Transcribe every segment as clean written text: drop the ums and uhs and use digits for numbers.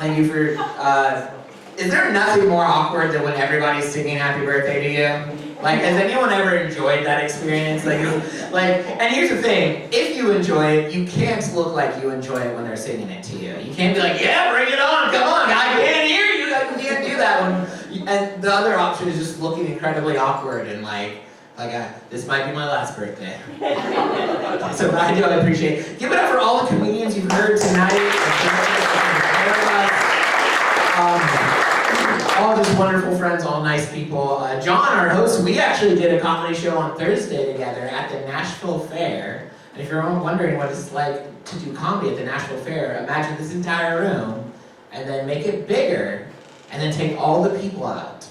Thank you for, is there nothing more awkward than when everybody's singing happy birthday to you? Like, has anyone ever enjoyed that experience? And here's the thing, if you enjoy it, you can't look like you enjoy it when they're singing it to you. You can't be like, yeah, bring it on, come on, I can't hear you, I can't do that one. And the other option is just looking incredibly awkward and this might be my last birthday. So I appreciate it. Give it up for all the comedians you've heard tonight. All just wonderful friends, all nice people. John, our host, we actually did a comedy show on Thursday together at the Nashville Fair. And if you're wondering what it's like to do comedy at the Nashville Fair, imagine this entire room and then make it bigger and then take all the people out.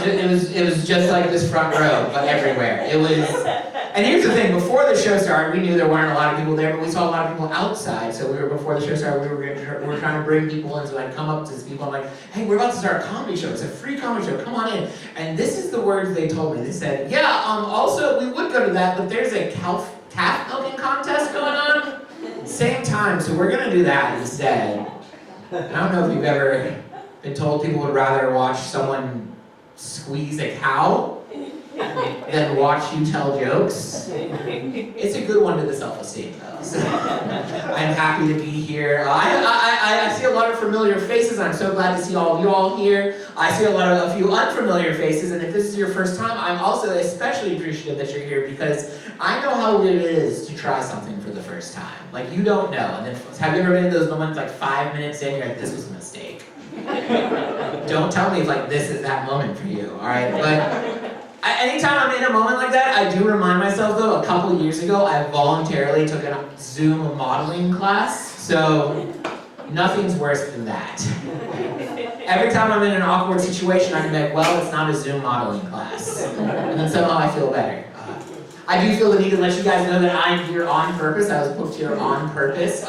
It was just like this front row, but everywhere. And here's the thing, before the show started, we knew there weren't a lot of people there, but we saw a lot of people outside. So before the show started, we were trying to bring people in, so I'd come up to these people, I'm like, hey, we're about to start a comedy show. It's a free comedy show, come on in. And this is the words they told me. They said, yeah, also, we would go to that, but there's a calf milking contest going on. Same time, so we're gonna do that instead. I don't know if you've ever been told people would rather watch someone squeeze a cow than watch you tell jokes. It's a good one to the self-esteem, though. So, I'm happy to be here. I see a lot of familiar faces. I'm so glad to see all of you all here. I see a few unfamiliar faces, and if this is your first time, I'm also especially appreciative that you're here because I know how it is to try something for the first time. Like, you don't know. And then, have you ever been in those moments, 5 minutes in, you're like, this was a mistake. Don't tell me if this is that moment for you, all right? But anytime I'm in a moment like that, I do remind myself, though, a couple years ago, I voluntarily took a Zoom modeling class, so nothing's worse than that. Every time I'm in an awkward situation, I can be like, well, it's not a Zoom modeling class. And then somehow I feel better. I do feel the need to let you guys know that I'm here on purpose. I was booked here on purpose.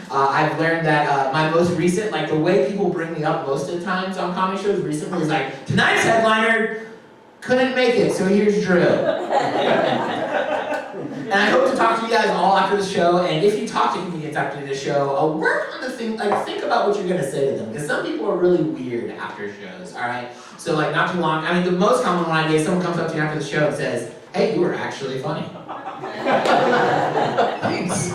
I've learned that my most recent, the way people bring me up most of the times on comedy shows recently is tonight's headliner couldn't make it, so here's Drew. And I hope to talk to you guys all after the show, and if you talk to comedians after the show, work on the thing, think about what you're gonna say to them, because some people are really weird after shows, all right? So not too long, the most common one I get is someone comes up to you after the show and says, hey, you were actually funny. Thanks.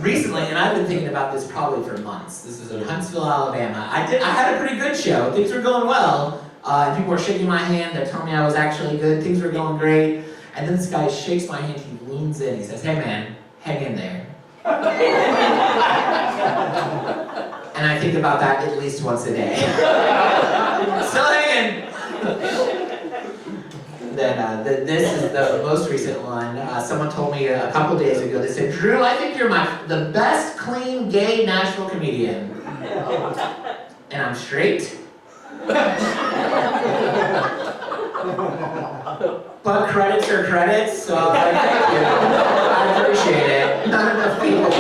Recently, and I've been thinking about this probably for months. This is in Huntsville, Alabama. I had a pretty good show. Things were going well. And people were shaking my hand. They're telling me I was actually good. Things were going great. And then this guy shakes my hand. He leans in. He says, hey, man, hang in there. And I think about that at least once a day. Still hanging. Then this is the most recent one. Someone told me a couple days ago, they said, Drew, I think you're the best clean gay Nashville comedian. And I'm straight. But credits are credits, so I was like, thank you. I appreciate it. Not enough people.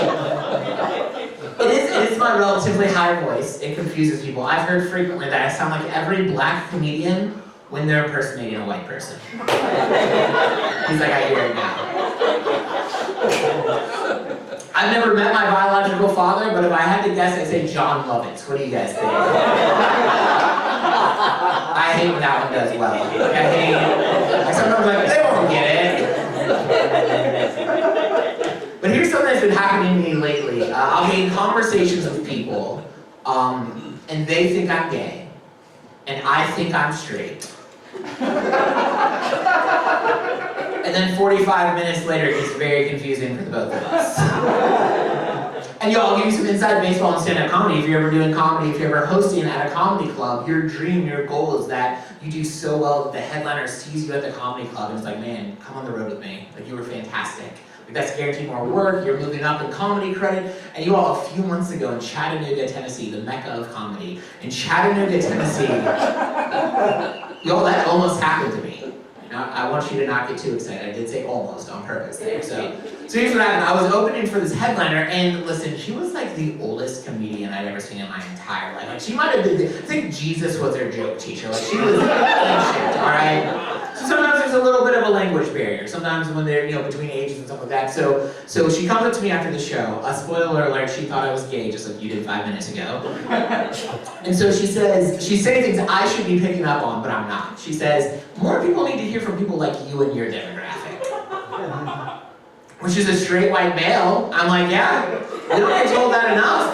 It is my relatively high voice. It confuses people. I've heard frequently that I sound like every black comedian when they're impersonating a white person. He's like, I hear it now. I've never met my biological father, but if I had to guess, I'd say John Lovitz. What do you guys think? I hate when that one does well. Sometimes they won't get it. But here's something that's been happening to me lately. I'll be in conversations with people, and they think I'm gay, and I think I'm straight. And then 45 minutes later, it gets very confusing for the both of us. And I'll give you some inside baseball and stand-up comedy. If you're ever doing comedy, if you're ever hosting at a comedy club, your dream, your goal is that you do so well that the headliner sees you at the comedy club and is like, man, come on the road with me. You were fantastic. That's guaranteed more work, you're moving up in comedy credit. And you all, a few months ago in Chattanooga, Tennessee, the mecca of comedy, in Chattanooga, Tennessee, that almost happened to me. Now, I want you to not get too excited. I did say almost on purpose there. So here's what happened. I was opening for this headliner, and listen, she was the oldest comedian I'd ever seen in my entire life. She might have been, I think Jesus was her joke teacher. She was ancient, all right? So sometimes there's a little bit of a language barrier. Sometimes when they're, between ages and stuff like that. So she comes up to me after the show. Spoiler alert, she thought I was gay, just like you did 5 minutes ago. And so she's saying things I should be picking up on, but I'm not. She says, more people need to hear from people like you and your demographic. Which is a straight white male. I'm like, yeah, we don't get told that enough.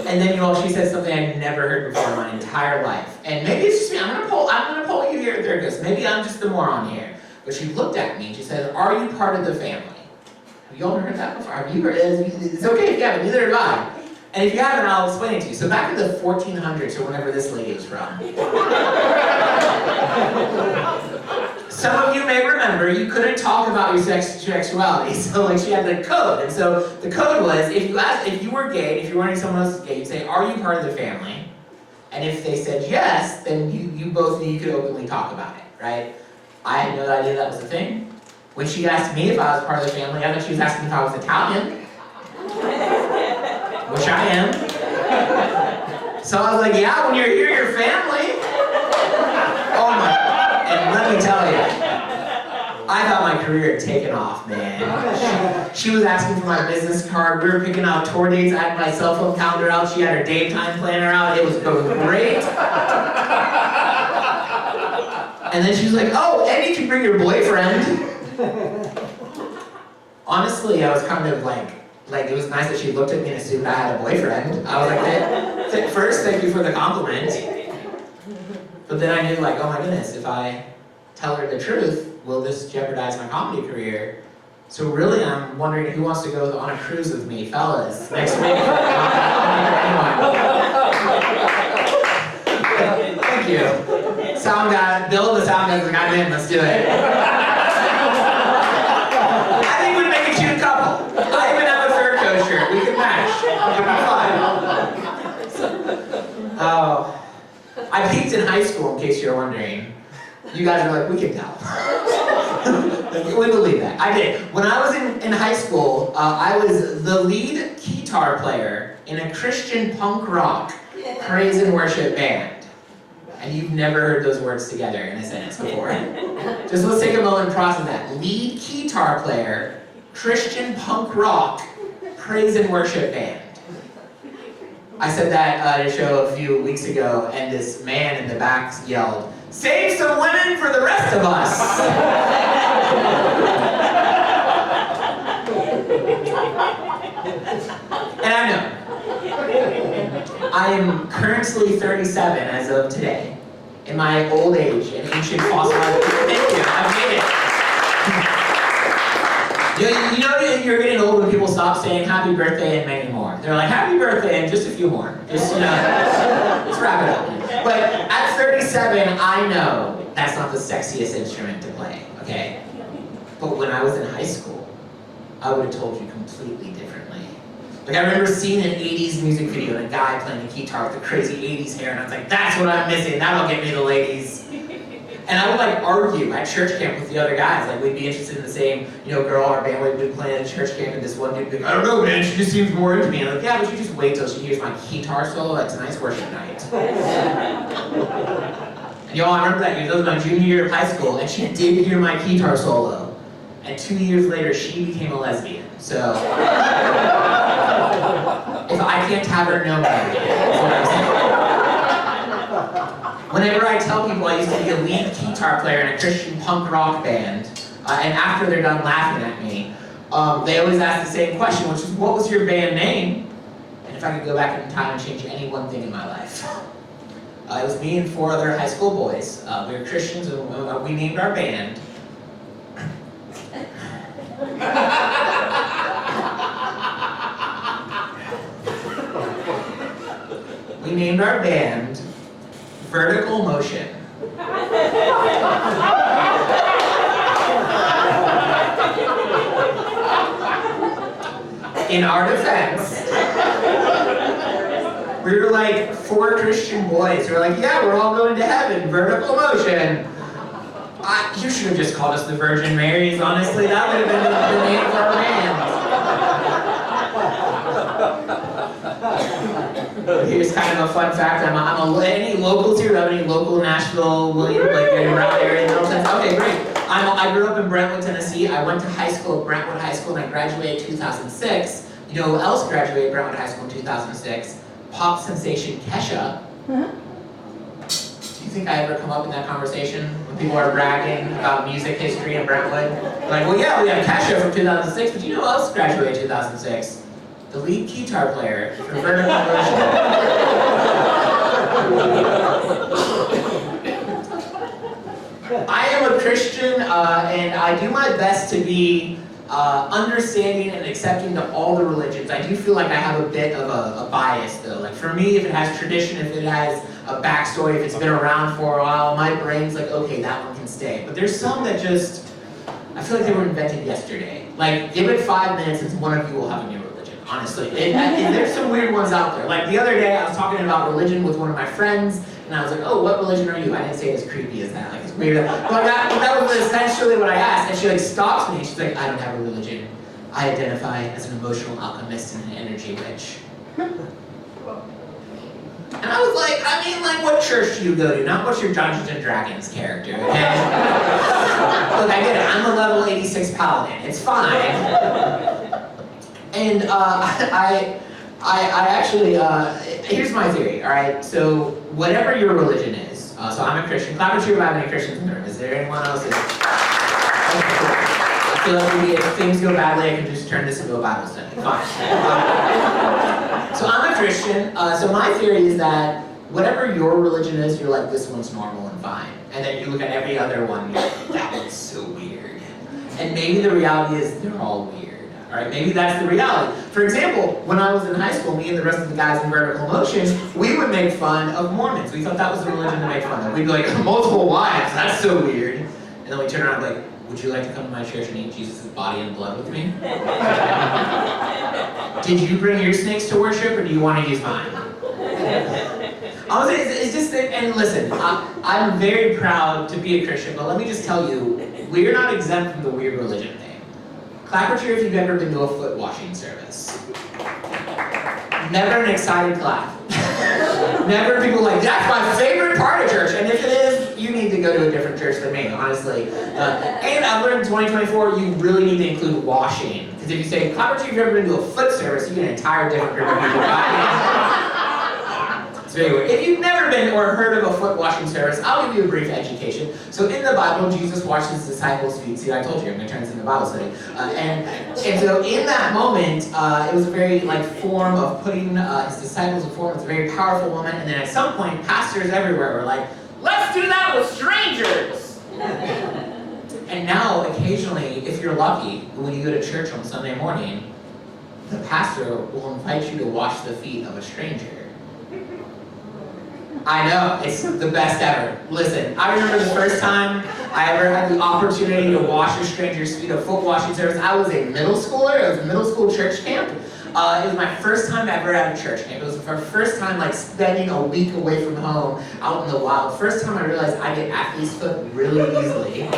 And then, she said something I'd never heard before in my entire life. And maybe it's just me, I'm gonna poll you here, there it goes. Maybe I'm just the moron here. But she looked at me and she said, are you part of the family? Have you all heard that before? Have you heard it? It's okay if you haven't, neither have I. And if you haven't, I'll explain it to you. So back in the 1400s, or whenever this lady was from, some of you may remember you couldn't talk about your sexuality. So she had the code. And so the code was, if you were gay, if you were someone else is gay, you'd say, are you part of the family? And if they said yes, then you both knew you could openly talk about it, right? I had no idea that was a thing. When she asked me if I was part of the family, I thought she was asking if I was Italian. Which I am. So I was like, yeah, when you're here, you're family. Oh my, and let me tell you, I thought my career had taken off, man. She was asking for my business card. We were picking out tour dates. I had my cell phone calendar out. She had her date time planner out. It was going great. And then she was like, oh, and you can bring your boyfriend. Honestly, I was kind of like it was nice that she looked at me and assumed I had a boyfriend. I was like, first, thank you for the compliment. But then I knew, oh my goodness, if I tell her the truth, will this jeopardize my comedy career? So really, I'm wondering who wants to go on a cruise with me, fellas, next week. Thank you. Sound guy, Bill the sound guy's like, I'm in, let's do it. I think we'd make a cute couple. I even have a third coat shirt. We can match. It'll be fun. Oh, I peaked in high school, in case you're wondering. You guys are like, we can tell. We believe that. I did. When I was in high school, I was the lead guitar player in a Christian punk rock praise and worship band. And you've never heard those words together in a sentence before. Just let's take a moment and process that. Lead guitar player, Christian punk rock, praise and worship band. I said that at a show a few weeks ago, and this man in the back yelled, save some women for the rest of us! And I know. I am currently 37 as of today. In my old age, an ancient fossilized. Thank you, I've made it. You know you're getting old when people stop saying happy birthday and many more. They're like, happy birthday and just a few more. Just, let's wrap it up. But at 37, I know that's not the sexiest instrument to play, okay? But when I was in high school, I would have told you completely differently. I remember seeing an 80s music video and a guy playing the guitar with the crazy 80s hair, and I was like, that's what I'm missing, that'll get me the ladies. And I would argue at church camp with the other guys, we'd be interested in the same, girl our band would be playing at church camp, and this one dude would be like, I don't know, man, she just seems more into me. And I'm like, yeah, but you just wait till she hears my guitar solo at tonight's worship night. And I remember that year, that was my junior year of high school, and she did hear my guitar solo. And 2 years later, she became a lesbian. So, if I can't have her, no man, is what I'm saying. Whenever I tell people I used to be a lead guitar player in a Christian punk rock band, and after they're done laughing at me, they always ask the same question, which is, what was your band name? And if I could go back in time and change any one thing in my life. It was me and 4 other high school boys. We were Christians, and we named our band. We named our band Vertical Motion. In our defense, we were 4 Christian boys who were like, yeah, we're all going to heaven, vertical motion. You should have just called us the Virgin Marys, honestly. That would have been the name of our band. Here's kind of a fun fact. Any locals here? Do you have any local Nashville, around area? Okay, great. I grew up in Brentwood, Tennessee. I went to high school at Brentwood High School and I graduated in 2006. You know who else graduated Brentwood High School in 2006? Pop sensation Kesha. Do you think I ever come up in that conversation when people are bragging about music history in Brentwood? Like, well, yeah, we have Kesha from 2006, but you know who else graduated in 2006? The lead guitar player for Vertical Motion. I am a Christian, and I do my best to be understanding and accepting to all the religions. I do feel like I have a bit of a bias, though. Like for me, if it has tradition, if it has a backstory, if it's been around for a while, my brain's like, okay, that one can stay. But there's some that just, I feel like they were invented yesterday. Like, give it 5 minutes and one of you will have a new religion, honestly. And there's some weird ones out there. Like the other day, I was talking about religion with one of my friends, and I was like, oh, what religion are you? I didn't say it as creepy as that, like it's weird. But that was essentially what I asked, and she like stops me, and she's like, I don't have a religion. I identify as an emotional alchemist and an energy witch. And I was like, I mean, like, what church do you go to? Not what's your Dungeons and Dragons character. And, look, I get it, I'm a level 86 paladin, it's fine. And I actually, here's my theory, all right? So, whatever your religion is, so I'm a Christian. Clap if you have any Christians in the room. Is there anyone else? I feel like maybe if things go badly, I can just turn this into a Bible study. Fine. So I'm a Christian. So my theory is that whatever your religion is, you're like, this one's normal and fine. And then you look at every other one, and you're like, that one's so weird. And maybe the reality is they're all weird. All right, maybe that's the reality. For example, when I was in high school, me and the rest of the guys in Vertical Motion, we would make fun of Mormons. We thought that was the religion to make fun of. We'd be like, multiple wives, that's so weird. And then we turn around and be like, would you like to come to my church and eat Jesus' body and blood with me? Did you bring your snakes to worship, or do you want to use mine? Honestly, it's just that, and listen, I'm very proud to be a Christian, but let me just tell you, we're not exempt from the weird religion thing. Clap or cheer if you've ever been to a foot washing service. Never an excited clap. Never people like, that's my favorite part of church, and if it is, you need to go to a different church than me, honestly. And I've learned in 2024, you really need to include washing. Because if you say, clap or cheer if you've ever been to a foot service, you get an entire different group of people. It's very weird. If you've never been or heard of a foot washing service, I'll give you a brief education. So in the Bible, Jesus washed his disciples' feet. See, I told you, I'm going to turn this into a Bible study. And so in that moment, it was a very form of putting his disciples in form. It's a very powerful moment. And then at some point, pastors everywhere were like, let's do that with strangers. And now, occasionally, if you're lucky, when you go to church on Sunday morning, the pastor will invite you to wash the feet of a stranger. I know, it's the best ever. Listen, I remember the first time I ever had the opportunity to wash a stranger's feet, a foot washing service. I was a middle schooler, it was a middle school church camp. It was my first time ever at a church camp. It was my first time spending a week away from home out in the wild. First time I realized I get athlete's foot really easily.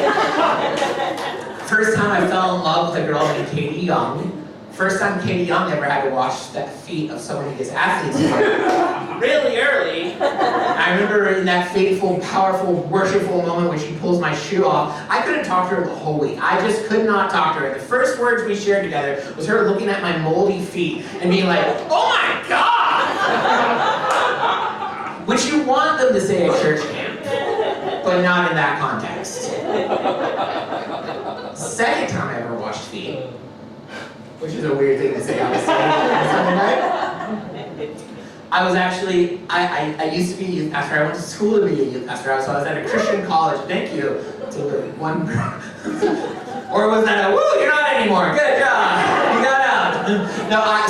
First time I fell in love with a girl named Katie Young. First time Katie Young ever had to wash the feet of someone who gets athlete's foot. Really early. I remember in that fateful, powerful, worshipful moment when she pulls my shoe off, I couldn't talk to her the whole week. I just could not talk to her. The first words we shared together was her looking at my moldy feet and being like, oh my God! Which you want them to say at church camp, but not in that context. Second time I ever washed feet, which is a weird thing to say on Sunday night. I was actually, I used to be a youth pastor. I went to school to be a youth pastor, so I was at a Christian college. Thank you to the one girl. Or was that woo, you're not anymore, good job, you got out. No, I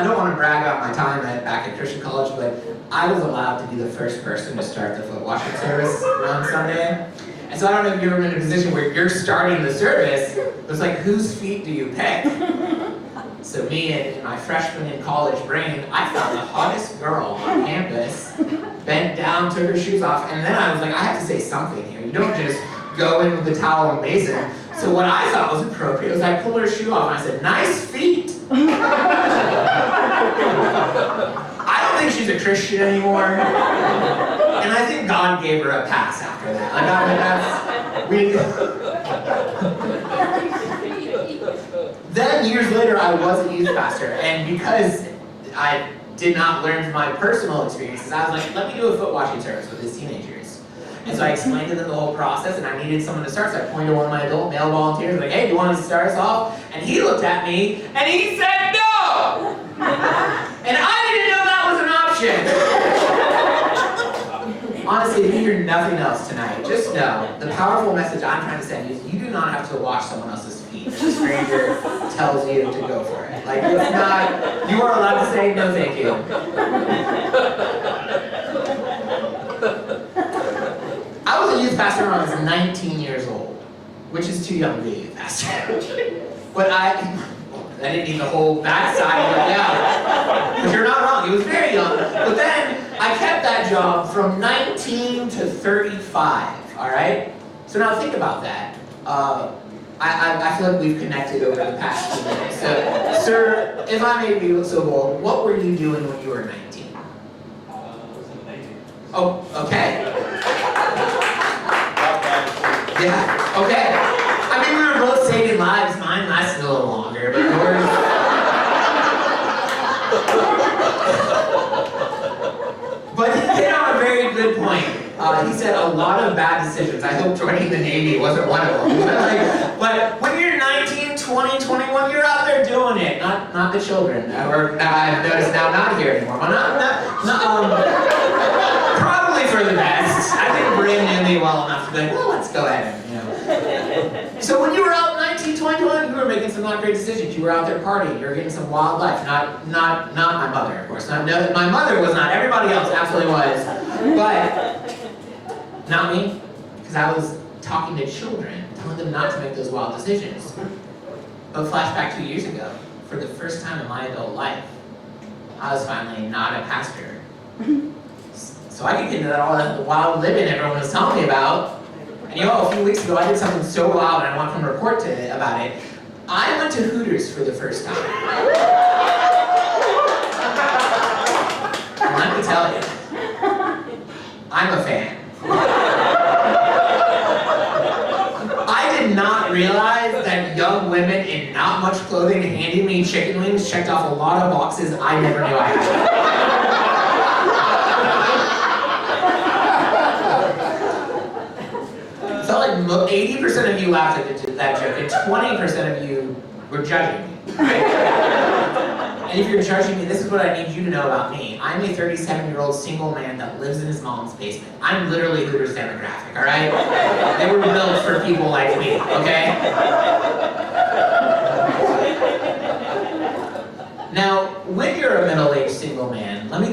don't want to brag about my time back at Christian college, but I was allowed to be the first person to start the foot washing service on Sunday. And so I don't know if you've ever been in a position where you're starting the service, but it's like, whose feet do you pick? So me and my freshman in college brain, I found the hottest girl on campus, bent down, took her shoes off, and then I was like, I have to say something here. You don't just go in with the towel and basin. So what I thought was appropriate was I pulled her shoe off and I said, nice feet. I don't think she's a Christian anymore. And I think God gave her a pass after that. Then years later, I was a youth pastor, and because I did not learn from my personal experiences, I was like, let me do a foot washing service with his teenagers. And so I explained to them the whole process, and I needed someone to start, so I pointed to one of my adult male volunteers, like, hey, do you want to start us off? And he looked at me, and he said no! And I didn't know that was an option! Honestly, if you hear nothing else tonight, just know, the powerful message I'm trying to send you is you do not have to wash someone else's feet if a stranger tells you to go for it. Like, it's not, you are allowed to say no thank you. I was a youth pastor when I was 19 years old, which is too young to be a youth pastor. But I didn't need the whole backside of it out. But you're not wrong, he was very young. But then I kept that job from 19 to 35, all right? So now think about that. I feel like we've connected over the past few minutes. So, sir, if I may be so bold, what were you doing when you were 19? I was in the Navy. Oh, okay. Yeah, okay. I mean, we were both saving lives. Mine lasted a little longer, but yours... But he hit on a very good point. He said a lot of bad decisions. I hope joining the Navy wasn't one of them. But when you're 19, 20, 21, you're out there doing it. Not the children. Or I've noticed now not here anymore. But probably for the best. I think Bryn knew me well enough to be like, well, let's go ahead and, So when you were out 19, 20, 21, you were making some not great decisions. You were out there partying. You were getting some wild life. Not my mother, of course. My mother was not. Everybody else absolutely was. But not me, because I was talking to children, telling them not to make those wild decisions. But flashback 2 years ago, for the first time in my adult life, I was finally not a pastor. So I could get into all that wild living everyone was telling me about. And a few weeks ago I did something so wild and I want to come report about it. I went to Hooters for the first time. And let me tell you, I'm a fan. I did not realize that young women in not much clothing handing me chicken wings checked off a lot of boxes I never knew I had. I felt like 80% of you laughed at that joke, and 20% of you were judging me. Right? And if you're judging me, this is what I need you to know about me. I'm a 37-year-old single man that lives in his mom's basement. I'm literally Hooters demographic, all right? They were built for people like me, okay? Now, when you're a middle-aged single man, let me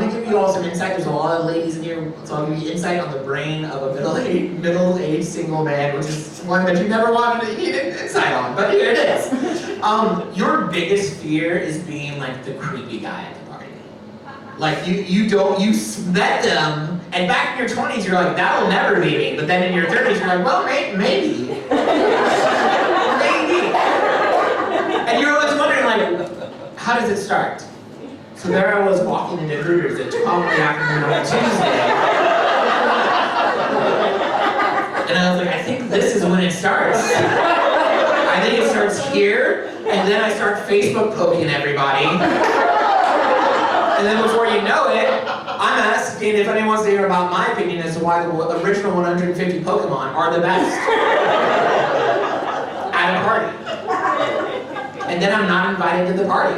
give you all some insight. There's a lot of ladies in here, so I'll give you insight on the brain of a middle-aged single man, which is one that you never wanted to get insight on, but here it is. Your biggest fear is being like the creepy guy at the party. Like you met them, and back in your 20s you're like, that'll never be me, but then in your 30s you're like, well, maybe. Maybe. And you're always wondering, like, how does it start? So there I was walking into Hooters at 12 in the afternoon on a Tuesday. And I was like, I think this is when it starts. I think it starts here, and then I start Facebook poking everybody. And then before you know it, I'm asking if anyone wants to hear about my opinion as to why the original 150 Pokemon are the best. At a party. And then I'm not invited to the party.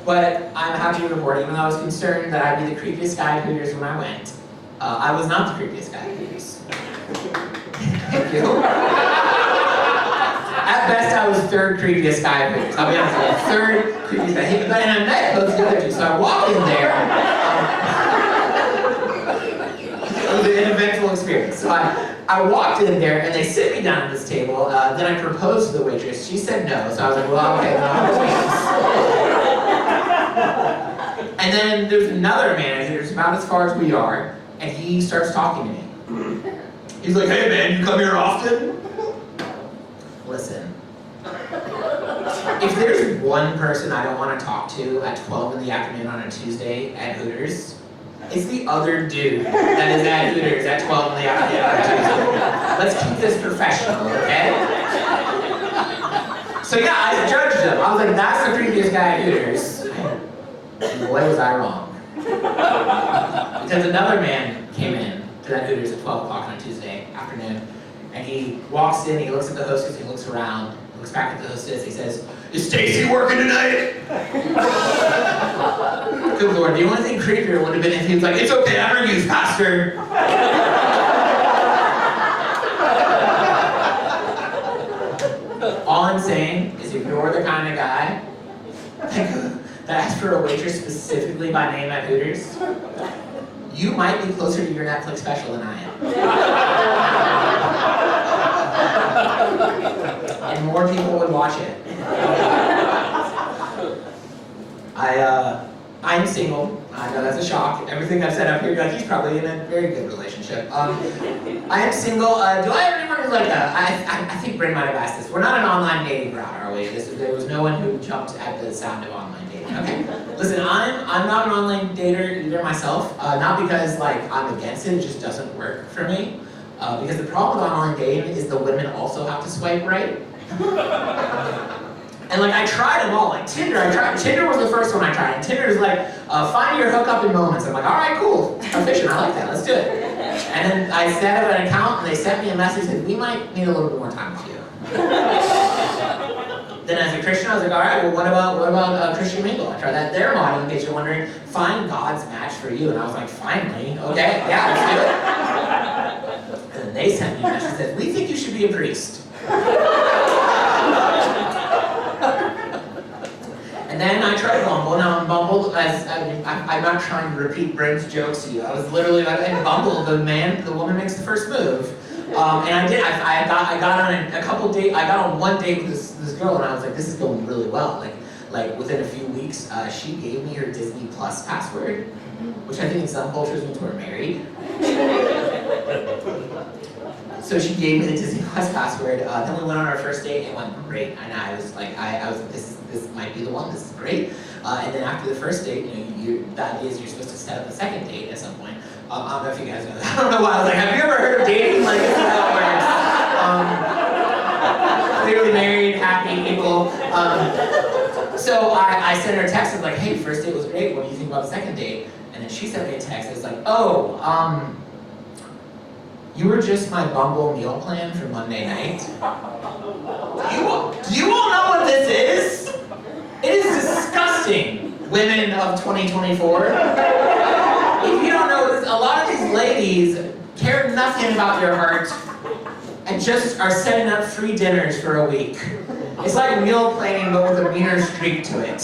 But I'm happy to report, even though I was concerned that I'd be the creepiest guy at Hooters when I went, I was not the creepiest guy at Hooters. Thank you. At best, I was third creepiest guy at Hooters. I'll be honest with you, third creepiest guy. And I met both the other two, so I walked in there. It was an eventful experience. So I walked in there, and they sit me down at this table. Then I proposed to the waitress. She said no, so I was like, well, okay, then I'll have And then there's another manager, who's about as far as we are, and he starts talking to me. He's like, hey man, you come here often? Listen. If there's one person I don't want to talk to at 12 in the afternoon on a Tuesday at Hooters, It's the other dude that is at Hooters at 12 in the afternoon. Let's keep this professional, okay? So yeah, I judged him. I was like, that's the creepiest guy at Hooters. And boy, was I wrong. Because another man came in to that Hooters at 12 o'clock on a Tuesday afternoon, and he walks in, he looks at the hostess, he looks around, he looks back at the hostess, he says, "Is Stacy working tonight?" Good Lord, the only thing creepier would have been if he was like, "It's okay, I'm her youth pastor." All I'm saying is if you're the kind of guy that asks for a waitress specifically by name at Hooters, you might be closer to your Netflix special than I am. And more people would watch it. I'm single. I know that's a shock. Everything I've said up here, like, he's probably in a very good relationship. I am single. Do I have anyone who's like I think Bryn might have asked this. We're not an online dating route, are we? There was no one who jumped at the sound of online dating. Okay. Listen, I'm not an online dater either myself. Not because like I'm against it. It just doesn't work for me. Because the problem with online dating is the women also have to swipe right. And like I tried them all, like Tinder was the first one I tried, and Tinder is like, find your hookup in moments. I'm like, all right, cool, efficient, I like that, let's do it. And then I set up an account, and they sent me a message that we might need a little bit more time with you. Then as a Christian, I was like, all right, well what about Christian Mingle? I tried that their model, in case you're wondering, find God's match for you. And I was like, finally, okay, yeah, let's do it. And then they sent me a message that said, we think you should be a priest. And then I tried Bumble. Now on Bumble, I'm not trying to repeat Brent's jokes to you. I was literally in Bumble. The woman makes the first move, and I did. I got on a couple dates. I got on one date with this girl, and I was like, this is going really well. Like within a few weeks, she gave me her Disney Plus password, which I think in some cultures means we're married. So she gave me the Disney Plus password. Then we went on our first date, and it went great. And I was like, this might be the one. This is great. And then after the first date, that is you're supposed to set up a second date at some point. I don't know if you guys know that. I don't know why. I was like, have you ever heard of dating? Like, this is how it works. Clearly married, happy people. So I sent her a text. I was like, hey, first date was great. What do you think about the second date? And then she sent me a text. It was like, oh, you were just my Bumble meal plan for Monday night. Do you all know what this is? It is disgusting, women of 2024. If you don't know this, a lot of these ladies care nothing about your heart and just are setting up free dinners for a week. It's like meal planning, but with a meaner streak to it.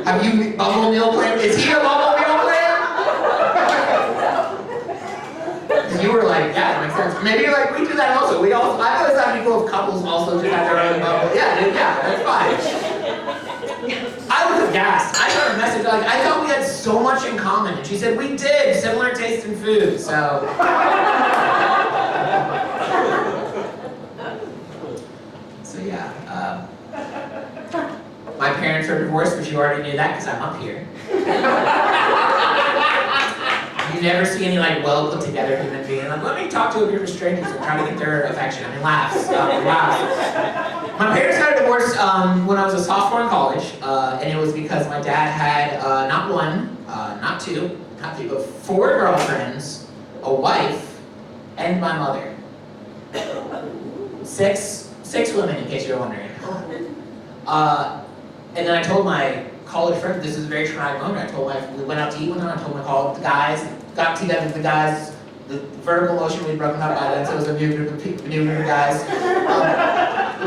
Have you Bumble meal plan? Is he a Bumble meal plan? You were like, yeah, that makes sense. Maybe like we do that also. I always have people of couples also just have their own Bumble. Yeah, that's fine. I was aghast. I got a message like, I thought we had so much in common. And she said, we did, similar taste in food, so. So yeah, my parents are divorced, but you already knew that because I'm up here. You never see any like well put together human being like, let me talk to a group of strangers and try to get their affection. I mean, laughs. My parents got a divorce when I was a sophomore in college, and it was because my dad had not one, not two, not three, but 4 girlfriends, a wife, and my mother. 6 women, in case you're wondering. And then I told my college friend, this is a very traumatic moment. We went out to eat with them. I told the guys, got together with the guys. The vertical motion we'd broken up by then, so it was a new group of guys.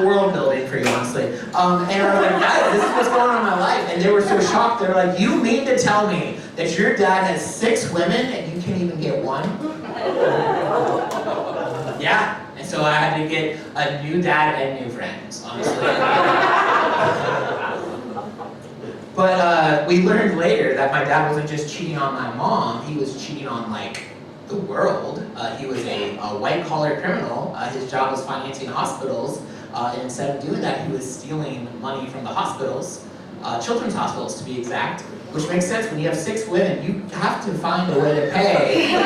World building for you, honestly. And I was like, guys, this is what's going on in my life. And they were so shocked. They were like, you mean to tell me that your dad has 6 women and you can't even get one? Yeah. And so I had to get a new dad and new friends, honestly. But we learned later that my dad wasn't just cheating on my mom, he was cheating on like the world. He was a white-collar criminal. His job was financing hospitals. And instead of doing that, he was stealing money from the hospitals children's hospitals to be exact, which makes sense when you have 6 women, you have to find a way to pay.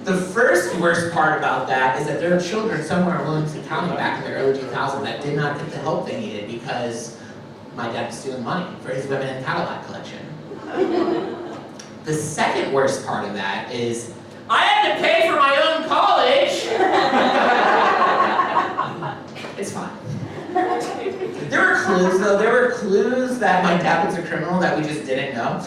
The first worst part about that is that there are children somewhere in Williamson County back in the early 2000s that did not get the help they needed because my dad was stealing money for his women in Cadillac collection. The second worst part of that is, I had to pay for my own college! It's fine. There were clues, though. There were clues that my dad was a criminal that we just didn't know.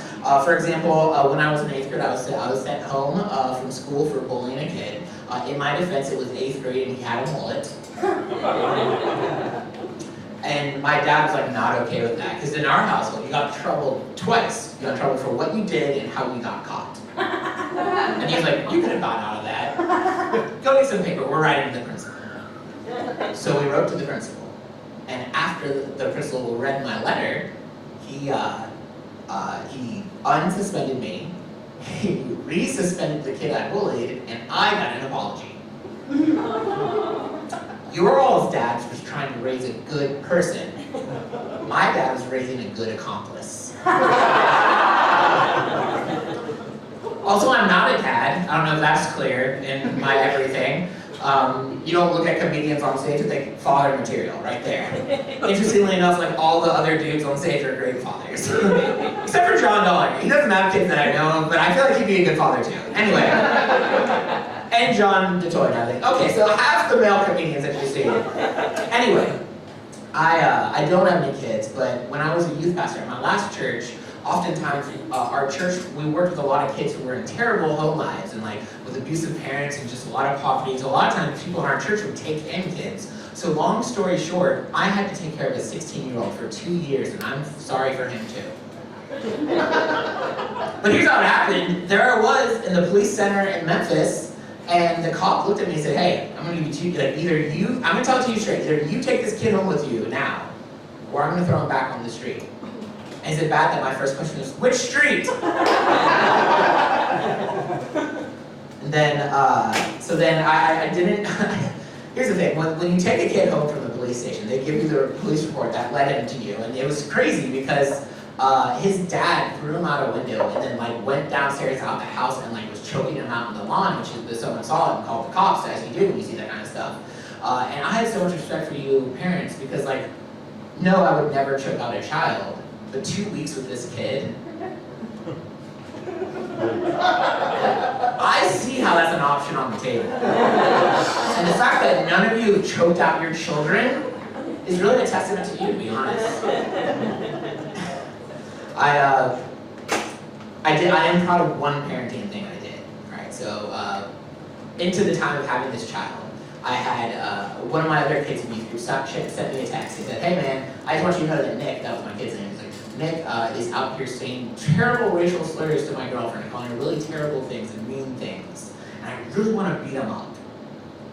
For example, when I was in 8th grade, I was sent home from school for bullying a kid. In my defense, it was 8th grade and he had a mullet. And my dad was like not okay with that, because in our household, you got in trouble twice. You got in trouble for what you did and how you got caught. And he was like, you could have gotten out of that. Go get some paper, we're writing to the principal. So we wrote to the principal. And after the principal read my letter, he unsuspended me, he resuspended the kid I bullied, and I got an apology. Your all's dad was trying to raise a good person. My dad was raising a good accomplice. Also, I'm not a dad. I don't know if that's clear in my everything. You don't look at comedians on stage and think father material right there. Interestingly enough, like all the other dudes on stage are great fathers. Except for John Dollar. He doesn't have kids that I know of, but I feel like he'd be a good father too. Anyway. And John DeToy, I think. Okay, so half the male comedians that you see. Anyway, I don't have any kids, but when I was a youth pastor at my last church, oftentimes our church, we worked with a lot of kids who were in terrible home lives and like with abusive parents and just a lot of poverty. So a lot of times people in our church would take in kids. So long story short, I had to take care of a 16-year-old for 2 years, and I'm sorry for him too. But here's how it happened. There I was in the police center in Memphis, and the cop looked at me and said, hey, I'm gonna give you two, like I'm gonna tell it to you straight, either you take this kid home with you now, or I'm gonna throw him back on the street. And is it bad that my first question was, which street? And then, so then I didn't, here's the thing, when you take a kid home from the police station, they give you the police report that led him to you, and it was crazy because his dad threw him out a window and then like went downstairs out the house and like was choking him out on the lawn, which is someone saw it and called the cops, as you do when you see that kind of stuff. And I had so much respect for you parents because like, no, I would never choke out a child, but 2 weeks with this kid, I see how that's an option on the table. And the fact that none of you have choked out your children is really a testament to you, to be honest. I am proud of one parenting thing I did. Right, so into the time of having this child, I had one of my other kids in youth group sent me a text. He said, hey man, I just want you to know that Nick, that was my kid's name, he's like, Nick is out here saying terrible racial slurs to my girlfriend, calling her really terrible things and mean things. And I really want to beat him up.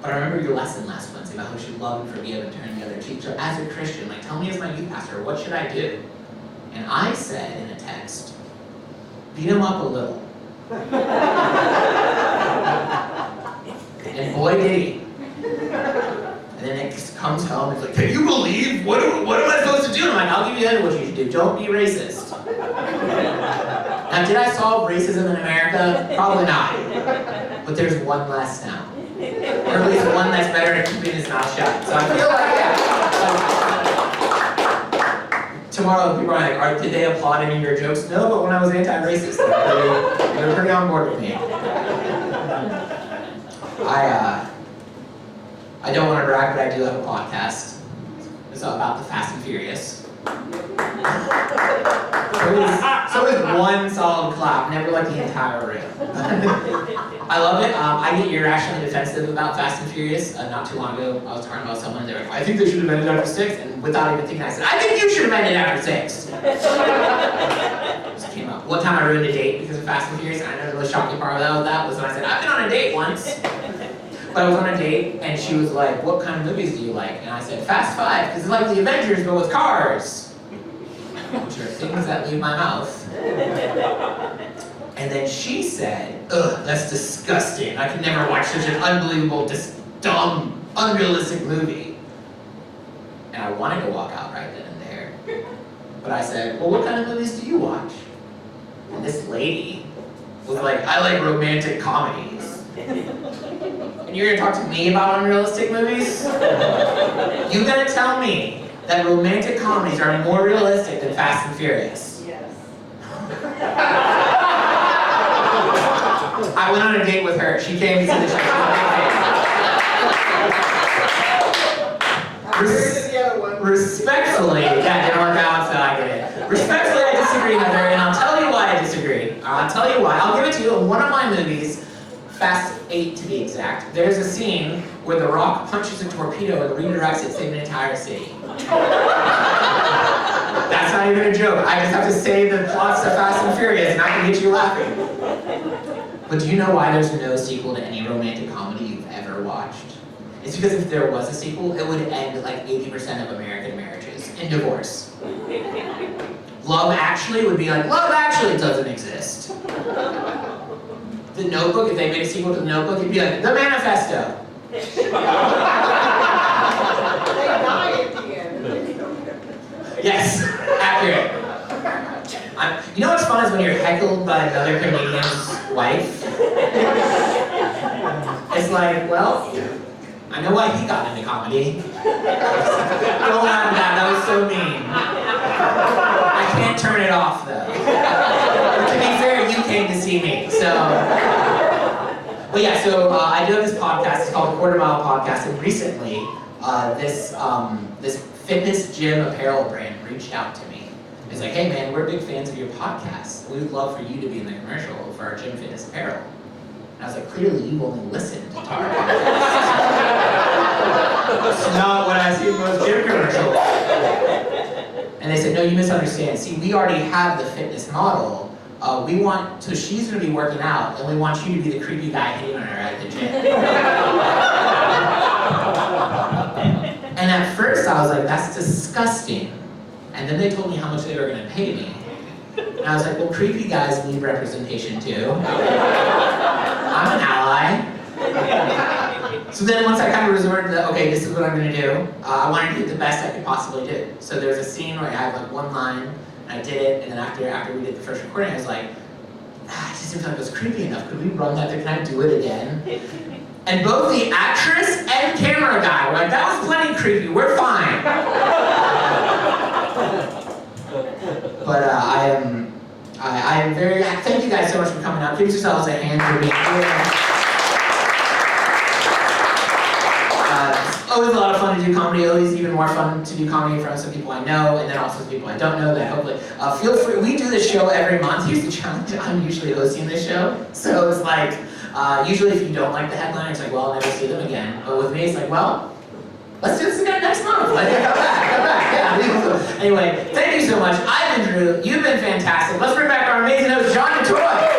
But I remember your lesson last Wednesday about how we should love and forgive and turn the other cheek. So as a Christian, like tell me as my youth pastor, what should I do? And I said in a text, beat him up a little. And boy did he. And then Nick comes home and he's like, can you believe? What am I supposed to do? And I'm like, I'll give you the other what you should do. Don't be racist. Now, did I solve racism in America? Probably not. But there's one less now. Or at least one that's better at keeping his mouth shut. So I feel like, yeah. Tomorrow people are like, did they applaud any of your jokes? No, but when I was anti-racist, they were pretty on board with me. I don't want to brag, but I do have a podcast. It's all about the Fast and Furious. So is one solid clap, never like the entire room. I love it. I get irrationally defensive about Fast and Furious. Not too long ago, I was talking about someone, and they were like, I think they should have ended after 6, and without even thinking, I said, I think you should have ended after 6. Just came up. One time I ruined a date because of Fast and Furious, and I know the most shocking part of that was when I said, I've been on a date once. But I was on a date, and she was like, what kind of movies do you like? And I said, Fast 5, because it's like the Avengers, but with cars. Which are things that leave my mouth. And then she said, ugh, that's disgusting. I could never watch such an unbelievable, dumb, unrealistic movie. And I I wanted to walk out right then and there. But I said, well, what kind of movies do you watch? And this lady was like, I like romantic comedies. And you're gonna talk to me about unrealistic movies? You gonna tell me that romantic comedies are more realistic than Fast and Furious? Yes. I went on a date with her. She came to see the show. Respectfully, that didn't work out, so I get it. Respectfully, I disagree with her, and I'll tell you why I disagree. I'll tell you why. I'll give it to you in one of my movies, Fast 8 to be exact. There's a scene where The Rock punches a torpedo and redirects it, saving an entire city. That's not even a joke. I just have to say the plots of Fast and Furious, and I can get you laughing. But do you know why there's no sequel to any romantic comedy you've ever watched? It's because if there was a sequel, it would end like 80% of American marriages in divorce. Love Actually would be like, Love Actually doesn't exist. The Notebook, if they made a sequel to The Notebook, it'd be like, The Manifesto. They die at the end. Yes, accurate. You know what's fun is when you're heckled by another comedian's wife. It's like, well, I know why he got into comedy. Don't laugh at that, that was so mean. I can't turn it off though. To be fair, you came to see me, so. But yeah, so I do have this podcast, it's called the Quarter Mile Podcast, and recently this fitness gym apparel brand reached out to me. It's like, hey man, we're big fans of your podcast. We would love for you to be in the commercial for our gym fitness apparel. And I was like, clearly you've only listened to our podcast. It's not what I see in most gym commercials. And they said, no, you misunderstand. See, we already have the fitness model. So she's gonna be working out, and we want you to be the creepy guy hitting on her at the gym. And at first I was like, that's disgusting. And then they told me how much they were gonna pay me. And I was like, well, creepy guys need representation too. I'm an ally. So then once I kind of resorted to, okay, this is what I'm gonna do, I wanted to do the best I could possibly do. So there's a scene where I had like one line, and I did it, and then after we did the first recording, I was like, it just didn't feel like it was creepy enough. Could we run that through? Can I do it again? And both the actress and camera guy were like, that was plenty creepy, we're fine. But I am very, thank you guys so much for coming out. Give yourselves a hand for being here. It's always a lot of fun to do comedy, always even more fun to do comedy in front of some people I know, and then also some people I don't know that hopefully, feel free, we do this show every month. Here's the challenge, I'm usually hosting this show, so it's like, usually if you don't like the headline, it's like, well, I'll never see them again. But with me, it's like, well, let's do this again next month. Like, come back, yeah. Anyway, thank you so much. I've been Drew, you've been fantastic. Let's bring back our amazing host, John DeTroy.